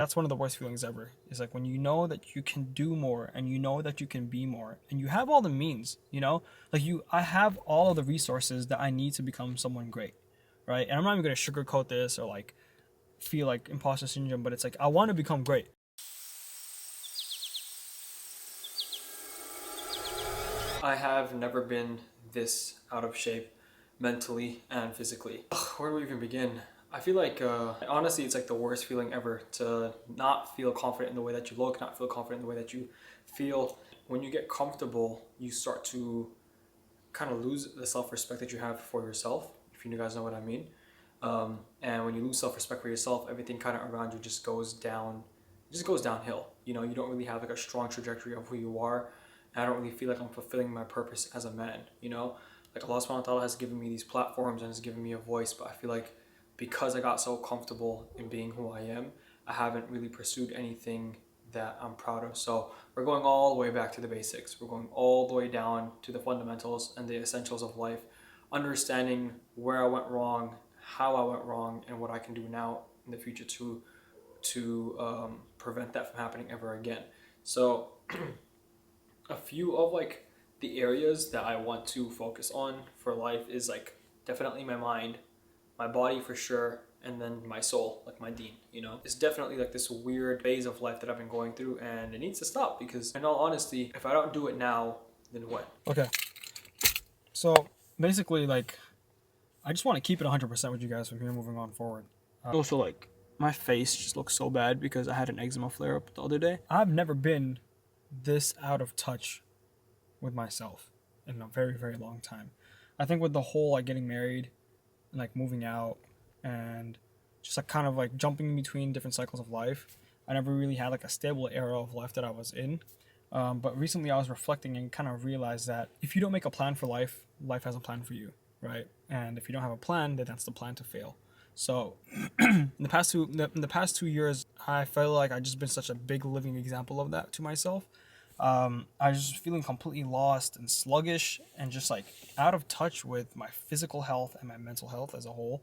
That's one of the worst feelings ever. Is like when you know that you can do more and you know that you can be more and you have all the means, I have all of the resources that I need to become someone great, right? And I'm not even gonna sugarcoat this or like feel like imposter syndrome, but it's like I want to become great. I have never been this out of shape mentally and physically. Where do we even begin? I feel like, honestly, it's like the worst feeling ever to not feel confident in the way that you look, not feel confident in the way that you feel. When you get comfortable, you start to kind of lose the self-respect that you have for yourself, if you guys know what I mean. And when you lose self-respect for yourself, everything kind of around you just goes down, downhill. You don't really have like a strong trajectory of who you are. And I don't really feel like I'm fulfilling my purpose as a man. Like Allah subhanahu wa ta'ala has given me these platforms and has given me a voice, but I feel like because I got so comfortable in being who I am, I haven't really pursued anything that I'm proud of. So we're going all the way back to the basics. We're going all the way down to the fundamentals and the essentials of life, understanding where I went wrong, how I went wrong, and what I can do now in the future to prevent that from happening ever again. So a few of like the areas that I want to focus on for life is like definitely my mind, my body for sure, and then my soul, like my deen. It's definitely like this weird phase of life that I've been going through, and it needs to stop because in all honesty, if I don't do it now, then what? Okay, so basically, like, I just want to keep it 100% with you guys from here moving on forward. Also, like, my face just looks so bad because I had an eczema flare up the other day. I've never been this out of touch with myself in a very, very long time. I think with the whole like getting married and like moving out and just like kind of like jumping between different cycles of life, I never really had like a stable era of life that I was in. But recently I was reflecting and kind of realized that if you don't make a plan for life, life has a plan for you, right? And if you don't have a plan, then that's the plan to fail. So in the past 2 years, I felt like I just been such a big living example of that to myself. I was just feeling completely lost and sluggish and just like out of touch with my physical health and my mental health as a whole.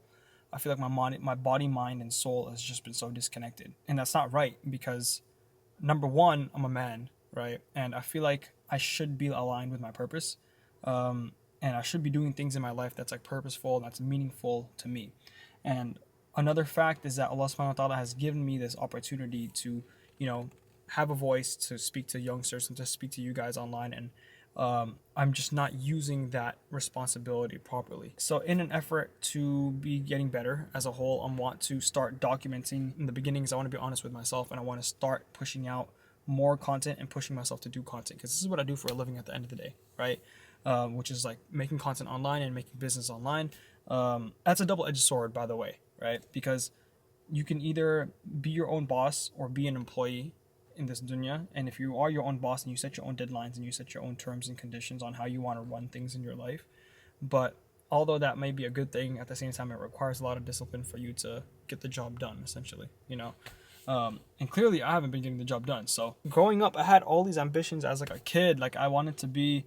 I feel like my body, mind, and soul has just been so disconnected, and that's not right because number one, I'm a man, right? And I feel like I should be aligned with my purpose, and I should be doing things in my life that's like purposeful and that's meaningful to me. And another fact is that Allah subhanahu wa ta'ala has given me this opportunity to, have a voice to speak to youngsters and to speak to you guys online. And I'm just not using that responsibility properly. So in an effort to be getting better as a whole, I want to start documenting in the beginnings. I want to be honest with myself and I want to start pushing out more content and pushing myself to do content because this is what I do for a living at the end of the day, right? Which is like making content online and making business online. That's a double-edged sword, by the way, right? Because you can either be your own boss or be an employee in this dunya. And if you are your own boss and you set your own deadlines and you set your own terms and conditions on how you want to run things in your life, but although that may be a good thing, at the same time it requires a lot of discipline for you to get the job done, essentially, and clearly I haven't been getting the job done. So growing up, I had all these ambitions as like a kid. Like I wanted to be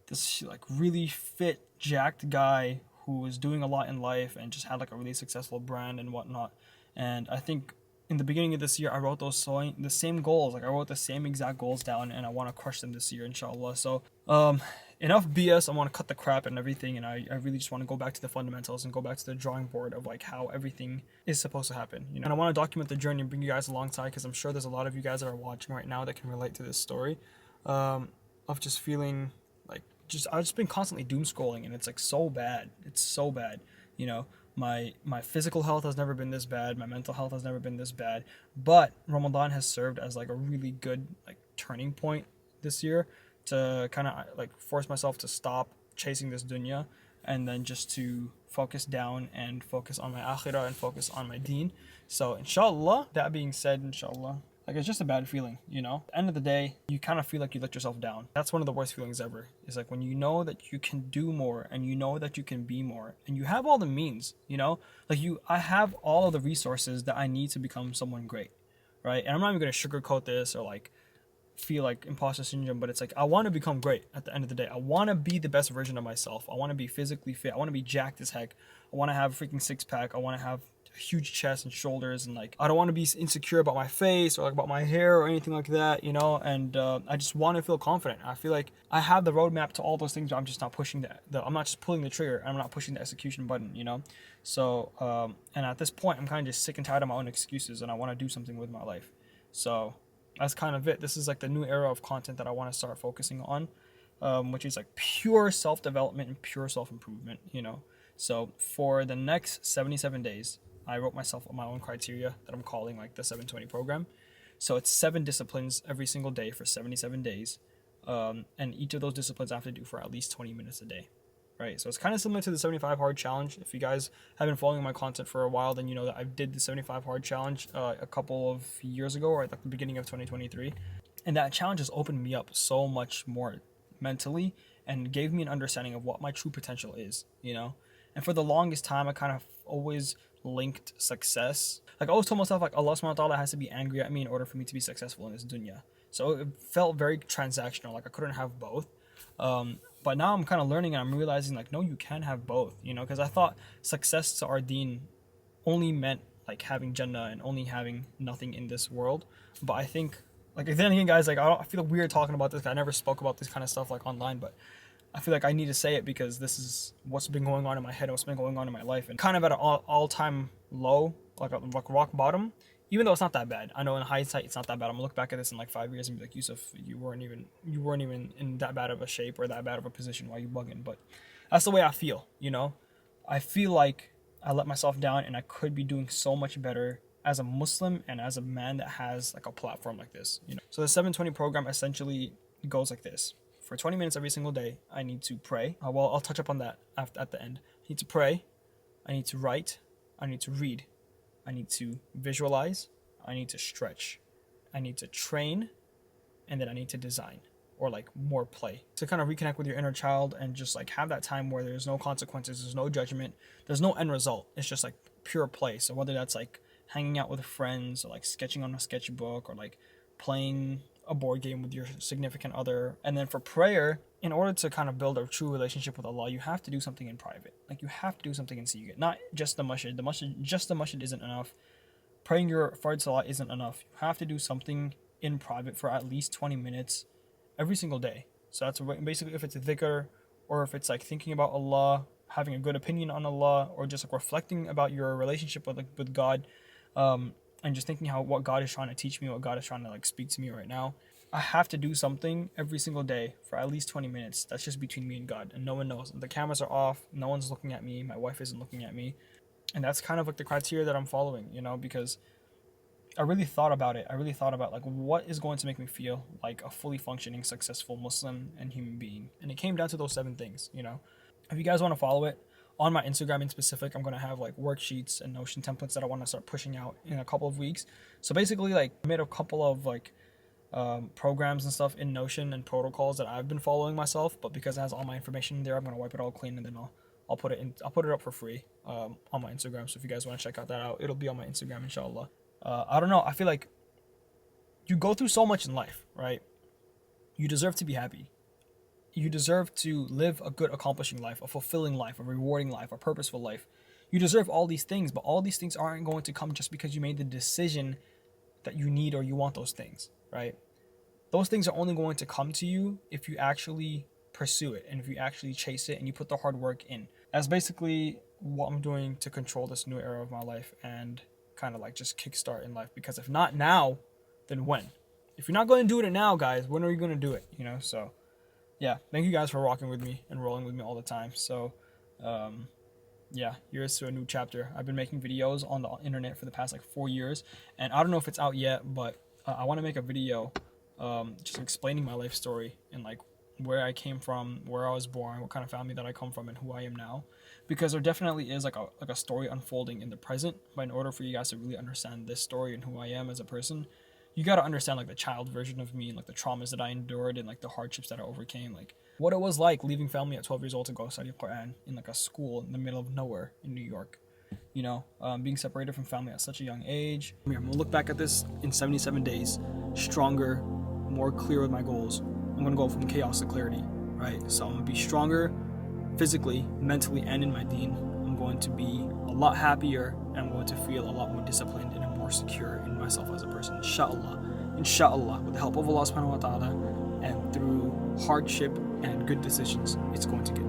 this like really fit, jacked guy who was doing a lot in life and just had like a really successful brand and whatnot. And I think in the beginning of this year, I wrote the same goals. Like I wrote the same exact goals down, and I want to crush them this year, inshallah. So, enough BS. I want to cut the crap and everything, and I really just want to go back to the fundamentals and go back to the drawing board of like how everything is supposed to happen. And I want to document the journey and bring you guys alongside because I'm sure there's a lot of you guys that are watching right now that can relate to this story, of just feeling like I've just been constantly doom scrolling, and it's like so bad. It's so bad, My physical health has never been this bad. My mental health has never been this bad. But Ramadan has served as like a really good like turning point this year to kind of like force myself to stop chasing this dunya and then just to focus down and focus on my akhirah and focus on my deen. So inshallah, that being said, inshallah, like it's just a bad feeling, At the end of the day, you kind of feel like you let yourself down. That's one of the worst feelings ever. Is like when you know that you can do more and you know that you can be more and you have all the means, I have all of the resources that I need to become someone great, right? And I'm not even gonna sugarcoat this or like feel like imposter syndrome, but it's like I want to become great at the end of the day. I want to be the best version of myself. I want to be physically fit. I want to be jacked as heck. I want to have a freaking six pack. I want to have a huge chest and shoulders, and like I don't want to be insecure about my face or like about my hair or anything like that, you know. And I just want to feel confident. I feel like I have the roadmap to all those things, but I'm just not pushing I'm not just pulling the trigger. I'm not pushing the execution button, you know. So and at this point, I'm kind of just sick and tired of my own excuses, and I want to do something with my life. So that's kind of it. This is like the new era of content that I want to start focusing on, which is like pure self-development and pure self-improvement, you know. So for the next 77 days, I wrote myself my own criteria that I'm calling like the 720 program. So it's 7 disciplines every single day for 77 days. And each of those disciplines I have to do for at least 20 minutes a day. Right, so it's kind of similar to the 75 hard challenge. If you guys have been following my content for a while, then you know that I did the 75 hard challenge a couple of years ago, or at the beginning of 2023. And that challenge has opened me up so much more mentally and gave me an understanding of what my true potential is, you know? And for the longest time, I kind of always linked success. Like I always told myself, like Allah subhanahu wa ta'ala has to be angry at me in order for me to be successful in this dunya. So it felt very transactional, like I couldn't have both. But now I'm kind of learning and I'm realizing like, no, you can have both, you know, because I thought success to our deen only meant like having Jannah and only having nothing in this world. But I think like, then again, guys, like I feel weird talking about this. I never spoke about this kind of stuff like online, but I feel like I need to say it because this is what's been going on in my head and what's been going on in my life, and kind of at an all-time low, like rock bottom. Even though it's not that bad, I know in hindsight it's not that bad. I'm gonna look back at this in like 5 years and be like, Yusuf, you weren't even in that bad of a shape or that bad of a position. Why you bugging? But that's the way I feel, you know. I feel like I let myself down, and I could be doing so much better as a Muslim and as a man that has like a platform like this, you know. So the 720 program essentially goes like this: for 20 minutes every single day, I need to pray. Well, I'll touch up on that at the end. I need to pray. I need to write. I need to read. I need to visualize, I need to stretch, I need to train, and then I need to design, or like more play. To kind of reconnect with your inner child and just like have that time where there's no consequences, there's no judgment, there's no end result. It's just like pure play. So whether that's like hanging out with friends, or like sketching on a sketchbook, or like playing a board game with your significant other. And then for prayer, in order to kind of build a true relationship with Allah, you have to do something in private. Like you have to do something in secret, not just the masjid. Just the masjid isn't enough. Praying your fard salah isn't enough. You have to do something in private for at least 20 minutes every single day. So that's basically, if it's a dhikr, or if it's like thinking about Allah, having a good opinion on Allah, or just like reflecting about your relationship with God, and just thinking what God is trying to teach me, what God is trying to like speak to me right now. I have to do something every single day for at least 20 minutes. That's just between me and God, and no one knows. The cameras are off, no one's looking at me, my wife isn't looking at me. And that's kind of like the criteria that I'm following, you know, because I really thought about it. I really thought about like what is going to make me feel like a fully functioning, successful Muslim and human being. And it came down to those 7 things, you know. If you guys want to follow it, on my Instagram in specific, I'm going to have like worksheets and Notion templates that I want to start pushing out in a couple of weeks. So basically, like, I made a couple of like programs and stuff in Notion and protocols that I've been following myself, but because it has all my information there, I'm going to wipe it all clean, and then I'll put it up for free on my Instagram. So if you guys want to check that out, it'll be on my Instagram, inshallah. I don't know. I feel like you go through so much in life, right? You deserve to be happy. You deserve to live a good, accomplishing life, a fulfilling life, a rewarding life, a purposeful life. You deserve all these things, but all these things aren't going to come just because you made the decision that you need or you want those things, right? Those things are only going to come to you if you actually pursue it, and if you actually chase it and you put the hard work in. That's basically what I'm doing to control this new era of my life and kind of like just kickstart in life. Because if not now, then when? If you're not going to do it now, guys, when are you going to do it? You know, so yeah, thank you guys for rocking with me and rolling with me all the time. So yeah, here's to a new chapter. I've been making videos on the internet for the past like 4 years, and I don't know if it's out yet, but I want to make a video just explaining my life story and like where I came from, where I was born, what kind of family that I come from, and who I am now. Because there definitely is like a story unfolding in the present, but in order for you guys to really understand this story and who I am as a person, you got to understand like the child version of me and like the traumas that I endured and like the hardships that I overcame, like what it was like leaving family at 12 years old to go study Quran in like a school in the middle of nowhere in New York, you know, being separated from family at such a young age. I'm gonna look back at this in 77 days, stronger, more clear with my goals. I'm gonna go from chaos to clarity, right? So I'm gonna be stronger physically, mentally, and in my deen. I'm going to be a lot happier, and I'm going to feel a lot more disciplined and more secure in myself as a person. Inshallah, with the help of Allah subhanahu wa ta'ala and through hardship and good decisions, it's going to get